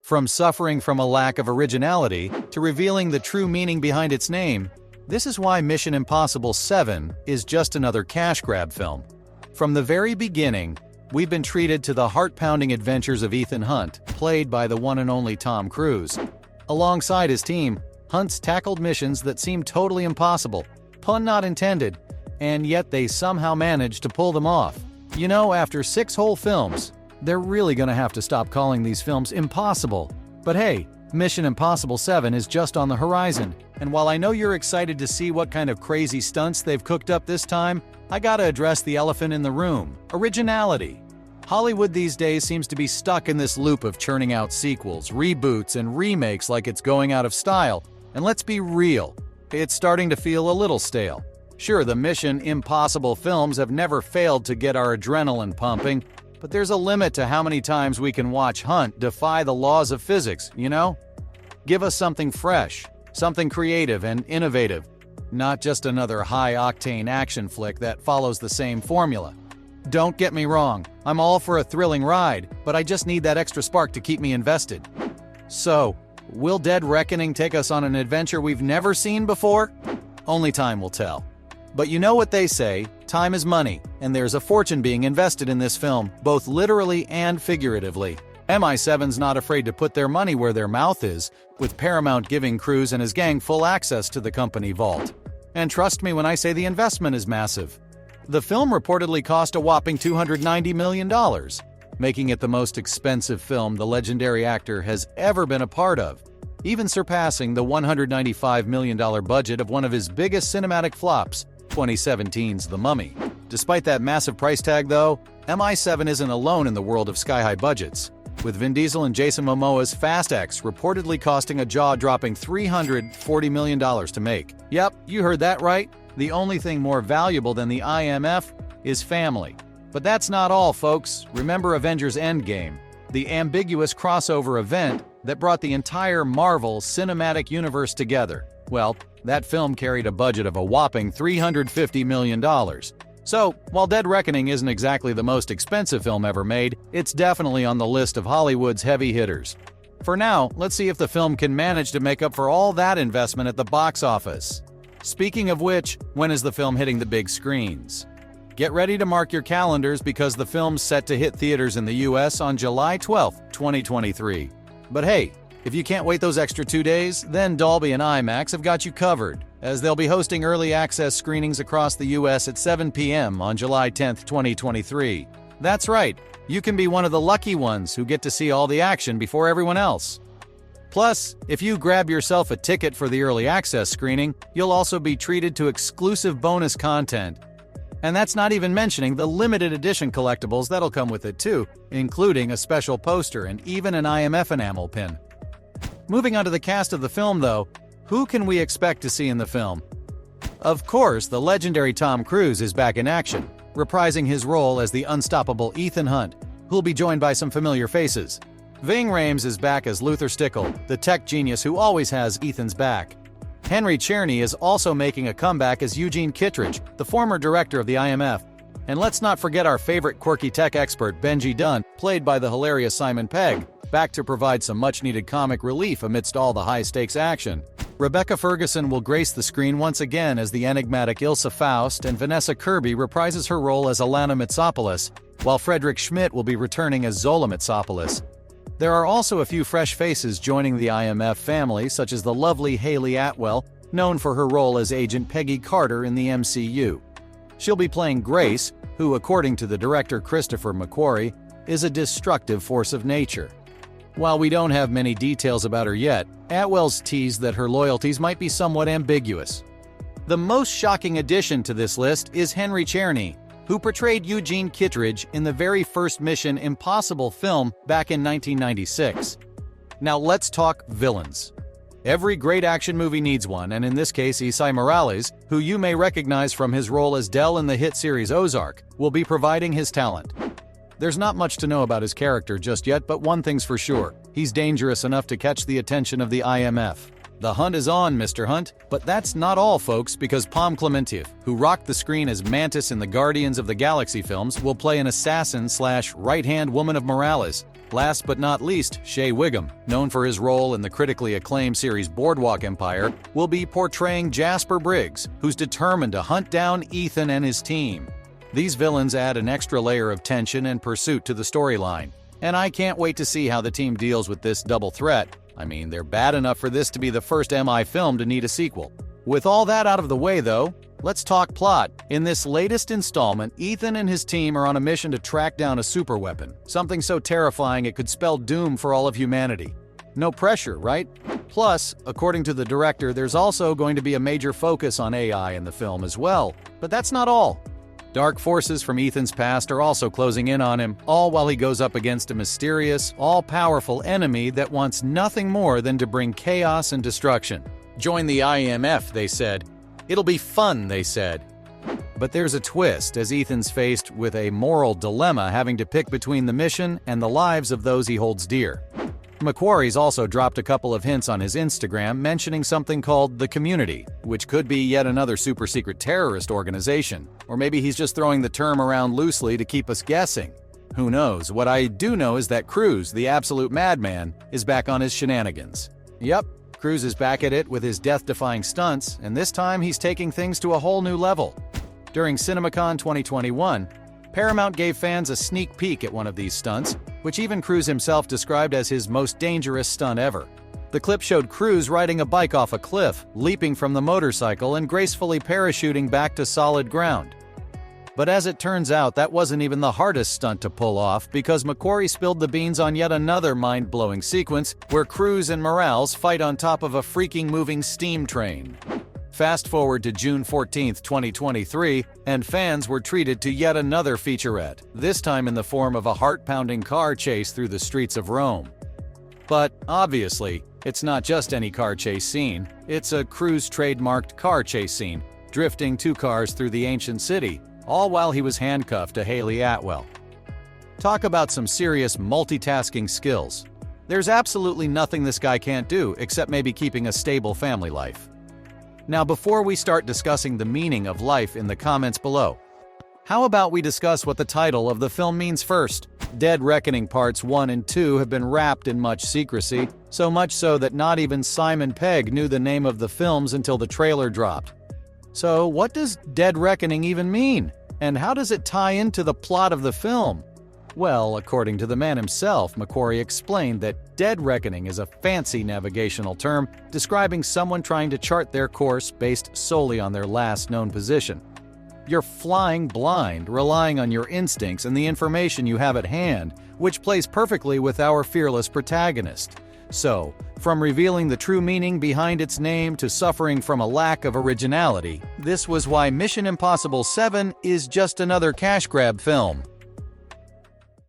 From suffering from a lack of originality to revealing the true meaning behind its name, this is why Mission Impossible 7 is just another cash grab film. From the very beginning, we've been treated to the heart-pounding adventures of Ethan Hunt, played by the one and only Tom Cruise. Alongside his team, Hunt's tackled missions that seemed totally impossible, pun not intended, and yet they somehow managed to pull them off. You know, after 6 whole films, they're really gonna have to stop calling these films impossible. But hey, Mission Impossible 7 is just on the horizon, and while I know you're excited to see what kind of crazy stunts they've cooked up this time, I gotta address the elephant in the room: originality. Hollywood these days seems to be stuck in this loop of churning out sequels, reboots, and remakes like it's going out of style. And let's be real, it's starting to feel a little stale. Sure, the Mission Impossible films have never failed to get our adrenaline pumping, but there's a limit to how many times we can watch Hunt defy the laws of physics, you know? Give us something fresh, something creative and innovative, not just another high-octane action flick that follows the same formula. Don't get me wrong, I'm all for a thrilling ride, but I just need that extra spark to keep me invested. So, will Dead Reckoning take us on an adventure we've never seen before? Only time will tell. But you know what they say, time is money, and there's a fortune being invested in this film, both literally and figuratively. MI7's not afraid to put their money where their mouth is, with Paramount giving Cruise and his gang full access to the company vault. And trust me when I say the investment is massive. The film reportedly cost a whopping $290 million, making it the most expensive film the legendary actor has ever been a part of, even surpassing the $195 million budget of one of his biggest cinematic flops, 2017's The Mummy. Despite that massive price tag though, MI7 isn't alone in the world of sky-high budgets, with Vin Diesel and Jason Momoa's Fast X reportedly costing a jaw-dropping $340 million to make. Yep, you heard that right. The only thing more valuable than the IMF is family. But that's not all, folks. Remember Avengers Endgame, the ambiguous crossover event that brought the entire Marvel Cinematic Universe together. Well, that film carried a budget of a whopping $350 million. So, while Dead Reckoning isn't exactly the most expensive film ever made, it's definitely on the list of Hollywood's heavy hitters. For now, let's see if the film can manage to make up for all that investment at the box office. Speaking of which, when is the film hitting the big screens? Get ready to mark your calendars because the film's set to hit theaters in the US on July 12, 2023. But hey, if you can't wait those extra 2 days, then Dolby and IMAX have got you covered, as they'll be hosting early access screenings across the US at 7 p.m. on July 10, 2023. That's right, you can be one of the lucky ones who get to see all the action before everyone else. Plus, if you grab yourself a ticket for the early access screening, you'll also be treated to exclusive bonus content. And that's not even mentioning the limited edition collectibles that'll come with it too, including a special poster and even an IMF enamel pin. Moving on to the cast of the film though, who can we expect to see in the film? Of course, the legendary Tom Cruise is back in action, reprising his role as the unstoppable Ethan Hunt, who'll be joined by some familiar faces. Ving Rhames is back as Luther Stickle, the tech genius who always has Ethan's back. Henry Czerny is also making a comeback as Eugene Kittredge, the former director of the IMF. And let's not forget our favorite quirky tech expert Benji Dunn, played by the hilarious Simon Pegg, back to provide some much-needed comic relief amidst all the high-stakes action. Rebecca Ferguson will grace the screen once again as the enigmatic Ilsa Faust, and Vanessa Kirby reprises her role as Alana Mitsopoulos, while Frederick Schmidt will be returning as Zola Mitsopoulos. There are also a few fresh faces joining the IMF family, such as the lovely Hayley Atwell, known for her role as Agent Peggy Carter in the MCU. She'll be playing Grace, who, according to the director Christopher McQuarrie, is a destructive force of nature. While we don't have many details about her yet, Atwell's teased that her loyalties might be somewhat ambiguous. The most shocking addition to this list is Henry Czerny, who portrayed Eugene Kittredge in the very first Mission Impossible film back in 1996. Now let's talk villains. Every great action movie needs one, and in this case Esai Morales, who you may recognize from his role as Del in the hit series Ozark, will be providing his talent. There's not much to know about his character just yet, but one thing's for sure, he's dangerous enough to catch the attention of the IMF. The hunt is on, Mr. Hunt. But that's not all, folks, because Pom Klementieff, who rocked the screen as Mantis in the Guardians of the Galaxy films, will play an assassin/right-hand woman of Morales, Last but not least, Shea Whigham, known for his role in the critically acclaimed series Boardwalk Empire, will be portraying Jasper Briggs, who's determined to hunt down Ethan and his team. These villains add an extra layer of tension and pursuit to the storyline, and I can't wait to see how the team deals with this double threat. I mean, they're bad enough for this to be the first MI film to need a sequel. With all that out of the way, though, let's talk plot. In this latest installment, Ethan and his team are on a mission to track down a superweapon, something so terrifying it could spell doom for all of humanity. No pressure, right? Plus, according to the director, there's also going to be a major focus on AI in the film as well. But that's not all. Dark forces from Ethan's past are also closing in on him, all while he goes up against a mysterious, all-powerful enemy that wants nothing more than to bring chaos and destruction. Join the IMF, they said. It'll be fun, they said. But there's a twist as Ethan's faced with a moral dilemma having to pick between the mission and the lives of those he holds dear. Macquarie's also dropped a couple of hints on his Instagram mentioning something called the Community, which could be yet another super-secret terrorist organization. Or maybe he's just throwing the term around loosely to keep us guessing. Who knows? What I do know is that Cruz, the absolute madman, is back on his shenanigans. Yep, Cruz is back at it with his death-defying stunts, and this time he's taking things to a whole new level. During CinemaCon 2021, Paramount gave fans a sneak peek at one of these stunts, which even Cruz himself described as his most dangerous stunt ever. The clip showed Cruz riding a bike off a cliff, leaping from the motorcycle and gracefully parachuting back to solid ground. But as it turns out, that wasn't even the hardest stunt to pull off because Macquarie spilled the beans on yet another mind-blowing sequence where Cruz and Morales fight on top of a freaking moving steam train. Fast forward to June 14, 2023, and fans were treated to yet another featurette, this time in the form of a heart-pounding car chase through the streets of Rome. But, obviously, it's not just any car chase scene, it's a Cruz trademarked car chase scene, drifting two cars through the ancient city, all while he was handcuffed to Haley Atwell. Talk about some serious multitasking skills. There's absolutely nothing this guy can't do except maybe keeping a stable family life. Now, before we start discussing the meaning of life in the comments below, how about we discuss what the title of the film means first? Dead Reckoning Parts 1 and 2 have been wrapped in much secrecy, so much so that not even Simon Pegg knew the name of the films until the trailer dropped. So, what does Dead Reckoning even mean? And how does it tie into the plot of the film? Well, according to the man himself, Macquarie explained that Dead Reckoning is a fancy navigational term describing someone trying to chart their course based solely on their last known position. You're flying blind, relying on your instincts and the information you have at hand, which plays perfectly with our fearless protagonist. So, from revealing the true meaning behind its name to suffering from a lack of originality, this was why Mission Impossible 7 is just another cash grab film.